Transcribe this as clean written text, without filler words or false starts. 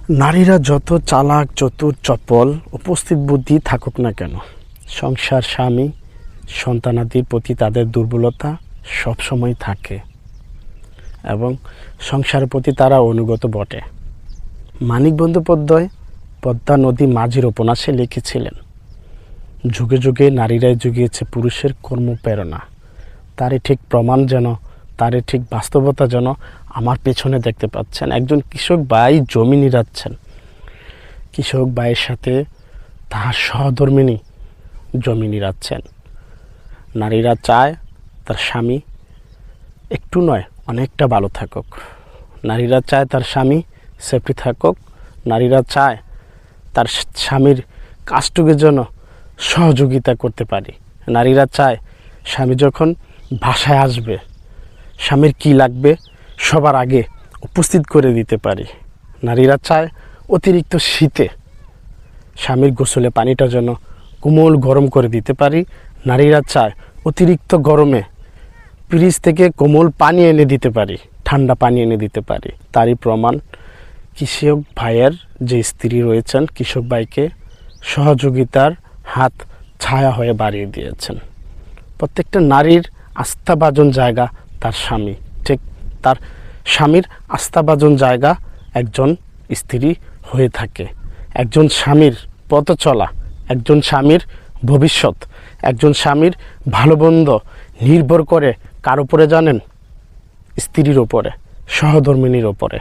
নারীরা যত চালাক, চতুর, চপল, উপস্থিত বুদ্ধি থাকুক না কেন, সংসার, স্বামী, সন্তানাদির প্রতি তাদের দুর্বলতা সবসময় থাকে এবং সংসারের প্রতি তারা অনুগত বটে। মানিক বন্দ্যোপাধ্যায় পদ্মা নদী মাঝির উপন্যাসে লিখেছিলেন, যুগে যুগে নারীরাই জুগিয়েছে পুরুষের কর্মপ্রেরণা। তারই ঠিক প্রমাণ যেন, তারই ঠিক বাস্তবতা যেন আমার পেছনে দেখতে পাচ্ছেন। একজন কৃষক ভাই জমি নিড়াচ্ছেন। কৃষক ভাইয়ের সাথে তাহার সহধর্মিণী জমি নিড়াচ্ছেন। নারীরা চায় তার স্বামী একটু নয় অনেকটা ভালো থাকুক। নারীরা চায় তার স্বামী সেফটি থাকুক। নারীরা চায় তার স্বামীর কাজটুকু যেন সহযোগিতা করতে পারি। নারীরা চায় স্বামী যখন বাসায় আসবে, স্বামীর কী লাগবে সবার আগে উপস্থিত করে দিতে পারি। নারীরা চায় অতিরিক্ত শীতে স্বামীর গোসলে পানিটা যেন কোমল গরম করে দিতে পারি। নারীরা চায় অতিরিক্ত গরমে ফ্রিজ থেকে কোমল পানি এনে দিতে পারি, ঠান্ডা পানি এনে দিতে পারি। তারই প্রমাণ কৃষক ভাইয়ের যে স্ত্রী রয়েছেন, কৃষক ভাইকে সহযোগিতার হাত ছায়া হয়ে বাড়িয়ে দিয়েছেন। প্রত্যেকটা নারীর আস্থাভাজন জায়গা তার স্বামী, ঠিক তার স্বামীর আস্থাভাজন জায়গা একজন স্ত্রী হয়ে থাকে। একজন স্বামীর পথ চলা, একজন স্বামীর ভবিষ্যৎ, একজন স্বামীর ভালো মন্দ নির্ভর করে কার উপরে জানেন? স্ত্রীর ওপরে, সহধর্মিণীর ওপরে।